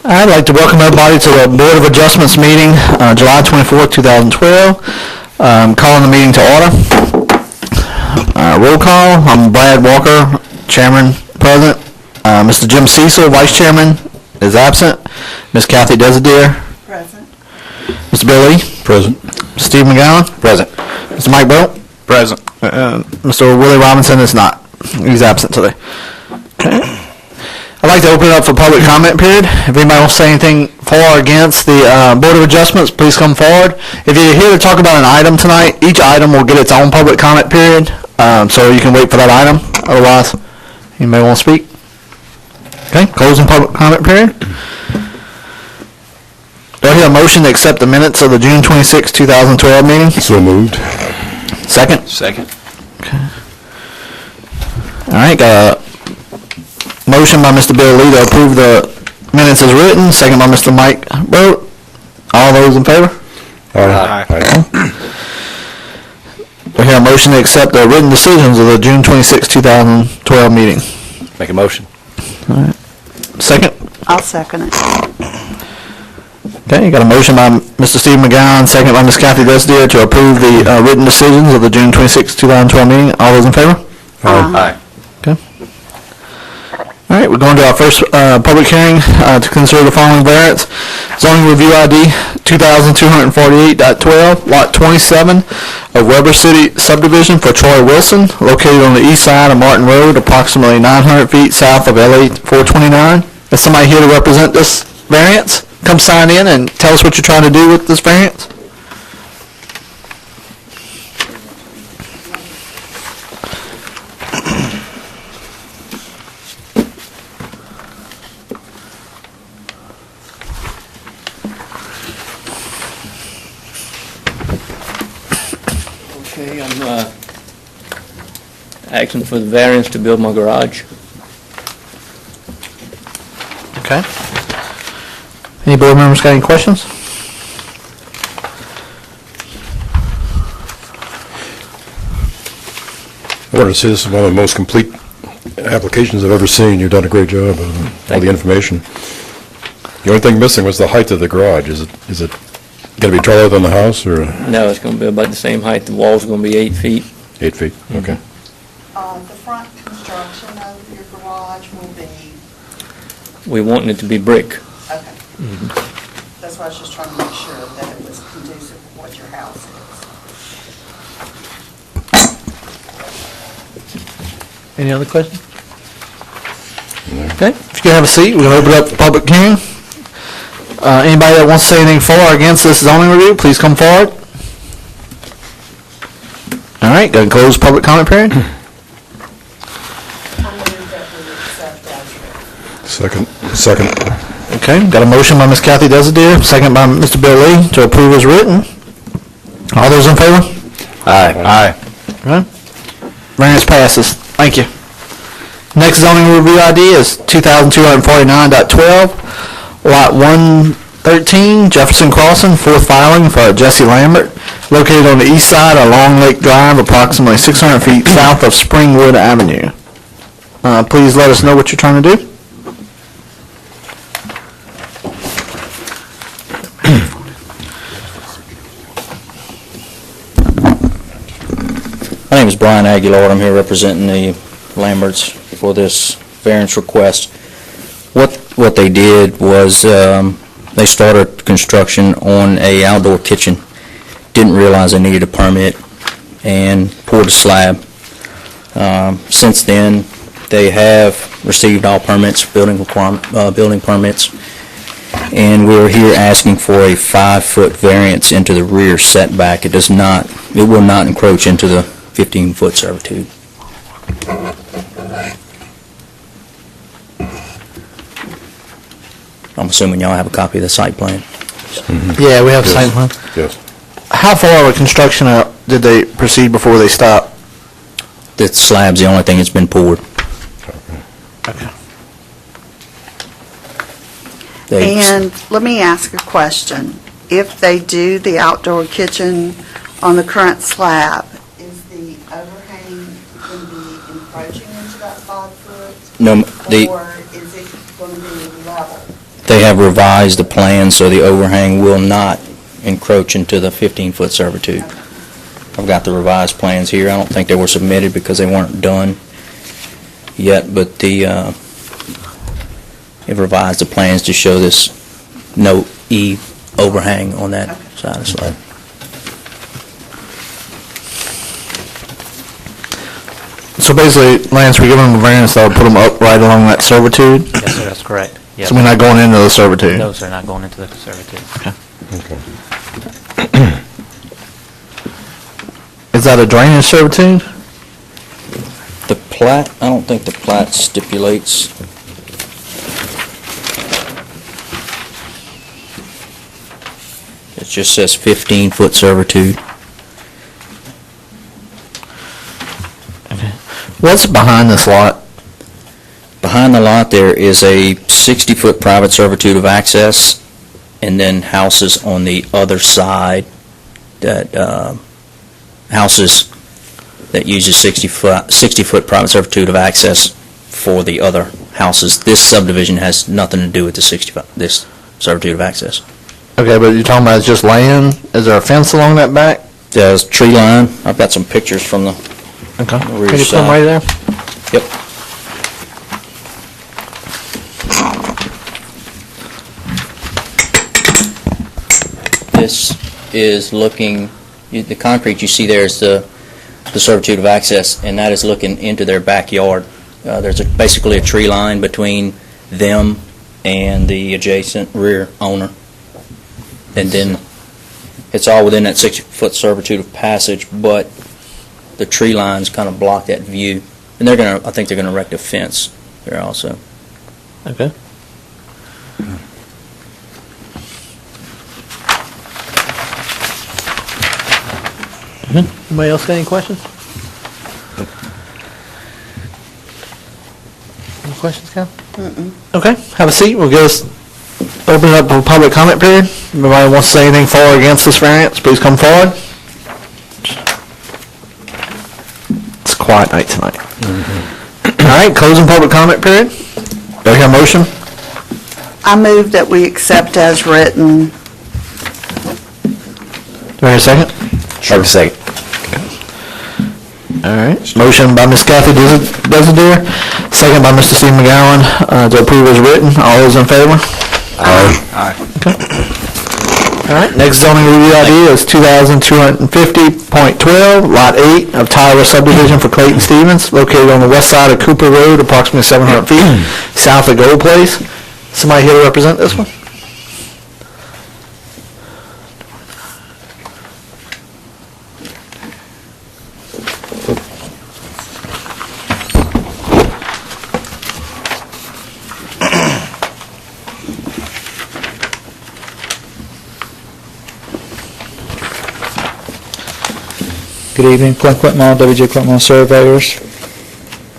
I'd like to welcome everybody to the Board of Adjustments meeting, July 24th, 2012. Calling the meeting to order. Roll call. I'm Brad Walker, Chairman, President. Mr. Jim Cecil, Vice Chairman, is absent. Ms. Kathy Desideer. Present. Mr. Bill Lee. Present. Steve McGowan. Present. Mr. Mike Belt. Present. Mr. Willie Robinson is not. He's absent today. Okay. I'd like to open it up for public comment period. If anybody wants to say anything for or against the Board of Adjustments, please come forward. If you're here to talk about an item tonight, each item will get its own public comment period, so you can wait for that item. Otherwise, anybody want to speak? Okay, closing public comment period. Do I hear a motion to accept the minutes of the June 26, 2012 meeting? So moved. Second? Second. Okay. All right, got a motion by Mr. Bill Lee to approve the minutes as written, second by Mr. Mike Burt. All those in favor? Aye. Do I hear a motion to accept the written decisions of the June 26, 2012 meeting? Make a motion. All right. Second? I'll second it. Okay, got a motion by Mr. Steve McGowan, second by Ms. Kathy Desideer to approve the written decisions of the June 26, 2012 meeting. All those in favor? Aye. Okay. All right, we're going to our first public hearing to consider the following variance. Zoning Review ID 2248.12, Lot 27 of Weber City Subdivision for Troy Wilson, located on the east side of Martin Road, approximately 900 feet south of LA 429. Is somebody here to represent this variance? Come sign in and tell us what you're trying to do with this variance. Okay, I'm asking for the variance to build my garage. Okay. Any board members got any questions? I wanted to say this is one of the most complete applications I've ever seen. You've done a great job of all the information. The only thing missing was the height of the garage. Is it going to be taller than the house, or No, it's going to be about the same height. The wall's going to be 8 feet. 8 feet? Okay. The front construction of your garage will be, We want it to be brick. okay. That's why I was just trying to make sure that it was conducive to what your house is. Any other questions? Okay, if you can have a seat, we're going to open up the public hearing. Anybody that wants to say anything for or against this zoning review, please come forward. All right, going to close public comment period. Second. Okay, got a motion by Ms. Kathy Desideer, second by Mr. Bill Lee to approve as written. All those in favor? Aye. Okay. Variance passes. Thank you. Next zoning review ID is 2249.12, Lot 113, Jefferson Crossing, 4th filing for Jesse Lambert, located on the east side of Long Lake Drive, approximately 600 feet south of Springwood Avenue. Please let us know what you're trying to do. My name is Brian Aguilar. I'm here representing the Lamberts for this variance request. What they did was they started construction on a outdoor kitchen. Didn't realize they needed a permit and poured a slab. Since then, they have received all permits, building permits, and we're here asking for a 5-foot variance into the rear setback. It will not encroach into the 15-foot servitude. I'm assuming y'all have a copy of the site plan. Yeah, we have the same plan. Yes. How far of a construction did they proceed before they stopped? The slab's the only thing that's been poured. Okay. And let me ask a question. If they do the outdoor kitchen on the current slab, is No, Or is it going to be level? they have revised the plan so the overhang will not encroach into the 15-foot servitude. I've got the revised plans here. I don't think they were submitted because they weren't done yet, but they've revised the plans to show this no E overhang on that side of the slab. So basically, Lance, we give them a variance that would put them up right along that servitude? Yes, sir, that's correct. Yes. So we're not going into the servitude? No, sir, not going into the servitude. Okay. Is that a drainage servitude? The plat, I don't think the plat stipulates. It just says 15-foot servitude. What's behind this lot? Behind the lot there is a 60-foot private servitude of access, and then houses on the other side that, houses that uses 60-foot private servitude of access for the other houses. This subdivision has nothing to do with this servitude of access. Okay, but you're talking about it's just land? Is there a fence along that back? There's tree line. I've got some pictures from the Okay. rear Can you put them side. right there? Yep. This is looking, the concrete you see there is the servitude of access, and that is looking into their backyard. There's basically a tree line between them and the adjacent rear owner. And then it's all within that 60-foot servitude of passage, but the tree lines kind of block that view. And I think they're gonna erect a fence there also. Okay. Anybody else got any questions? Any questions, Cal? Okay, have a seat. We'll open it up for public comment period. If anybody wants to say anything for or against this variance, please come forward. It's a quiet night tonight. All right, closing public comment period. Do I hear a motion? I move that we accept as written. Do I hear a second? Sure. Second. All right. Motion by Ms. Kathy Desider, second by Mr. Steve McGowan to approve as written. All those in favor? Aye. All right. Next zoning review ID is 2250.12, Lot 8 of Tyler subdivision for Clayton Stevens, located on the west side of Cooper Road, approximately 700 feet south of Gold Place. Somebody here to represent this one? Good evening, Clint Quintmall, W.J. Quintmall Surveyors,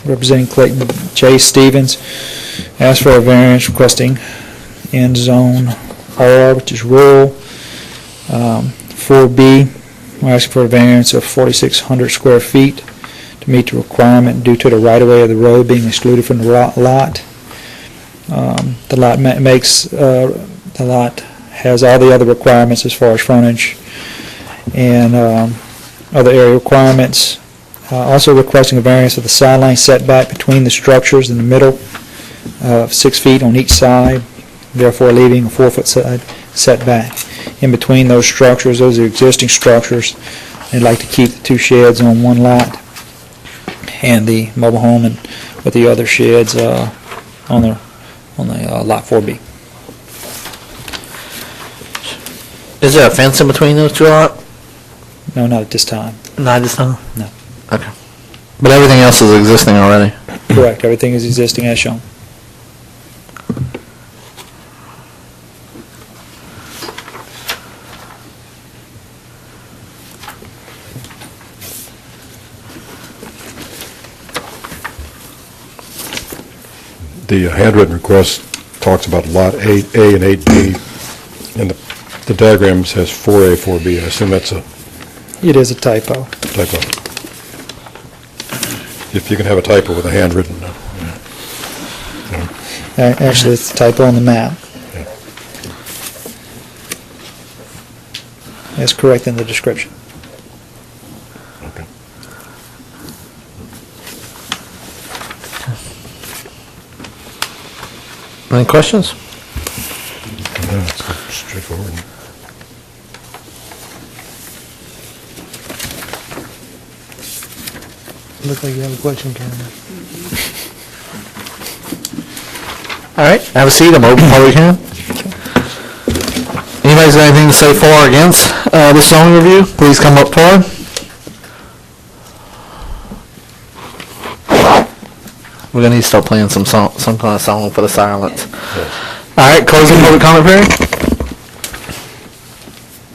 representing Clayton J. Stevens. Asked for a variance requesting in zone R, which is rural. 4B, we're asking for a variance of 4,600 square feet to meet the requirement due to the right-of-way of the road being excluded from the lot. The lot has all the other requirements as far as frontage and other area requirements. Also requesting a variance of the sideline setback between the structures in the middle of 6 feet on each side, therefore leaving a 4-foot side setback. In between those structures, those are existing structures. They'd like to keep the 2 sheds on one lot and the mobile home and with the other sheds on the lot 4B. Is there a fence in between those two lots? No, not at this time. Not this time? No. Okay. But everything else is existing already? Correct. Everything is existing as shown. The handwritten request talks about Lot 8A and 8B, and the diagram says 4A, 4B. I assume that's a It is a typo. typo. If you can have a typo with a handwritten. Actually, it's a typo on the map. It's correct in the description. Okay. Any questions? No, it's straightforward. Look like you have a question, Karen. All right, have a seat. I'm open public hearing. Anybody's got anything to say for or against this zoning review? Please come up forward. We're gonna need to start playing some kind of song for the silence. All right, closing public comment period.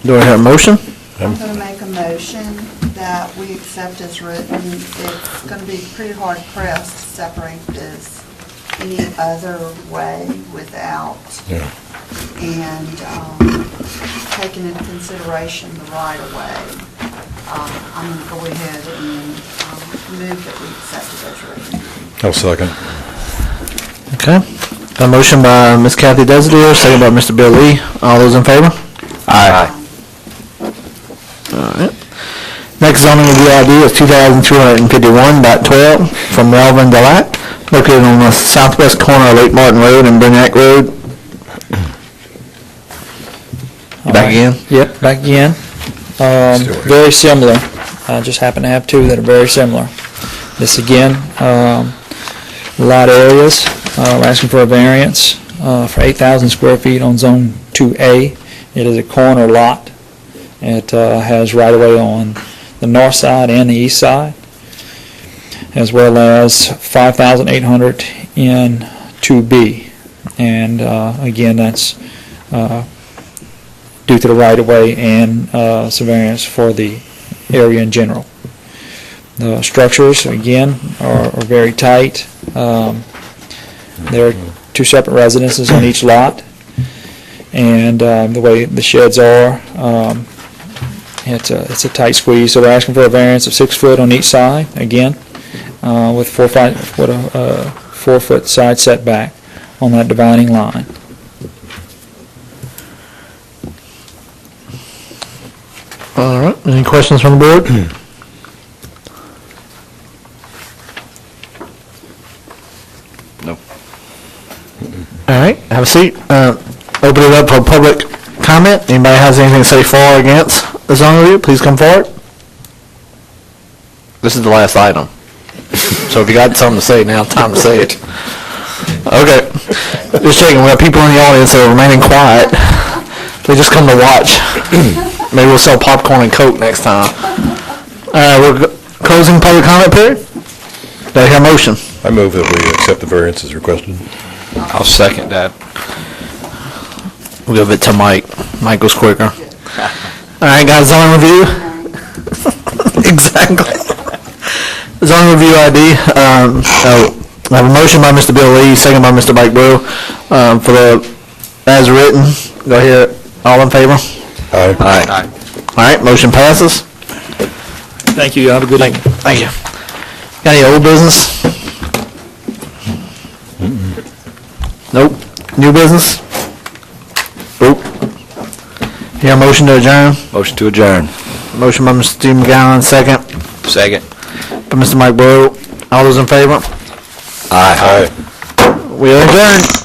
Do I hear a motion? I'm going to make a motion that we accept as written. It's going to be pretty hard pressed to separate this any other way without, Yeah. and taking into consideration the right of way. I'm going to go ahead and move that we accept it as written. I'll second. Okay. A motion by Ms. Kathy Desideer, second by Mr. Bill Lee. All those in favor? Aye. All right. Next zoning review ID is 2251.12 from Melvin Delac, located on the southwest corner of Lake Martin Road and Burnack Road. You back again? Yep, back again. Very similar. I just happen to have two that are very similar. This again, lot areas. We're asking for a variance for 8,000 square feet on Zone 2A. It is a corner lot. It has right-of-way on the north side and the east side, as well as 5,800 in 2B. And again, that's due to the right-of-way and some variance for the area in general. The structures, again, are very tight. There are two separate residences on each lot, and the way the sheds are, it's a tight squeeze. So we're asking for a variance of 6 foot on each side, again, with 4 foot side setback on that dividing line. All right. Any questions from the board? No. All right. Have a seat. Open it up for public comment. Anybody has anything to say for or against the zoning review, please come forward. This is the last item. So if you got something to say, now's time to say it. Okay. Just checking. We have people in the audience that are remaining quiet. They just come to watch. Maybe we'll sell popcorn and Coke next time. We're closing public comment period. Do I hear a motion? I move that we accept the variance as requested. I'll second that. We'll give it to Mike. Mike goes quicker. All right, guys, zoning review. Exactly. Zoning review ID. I have a motion by Mr. Bill Lee, second by Mr. Mike Brew, for the as written. Go ahead. All in favor? Aye. Aye. All right, motion passes. Thank you. Have a good evening. Thank you. Got any old business? Nope. New business? Nope. Hear a motion to adjourn? Motion to adjourn. Motion by Mr. Steve McGowan, second Second. by Mr. Mike Brew. All those in favor? Aye. Aye. We are adjourned.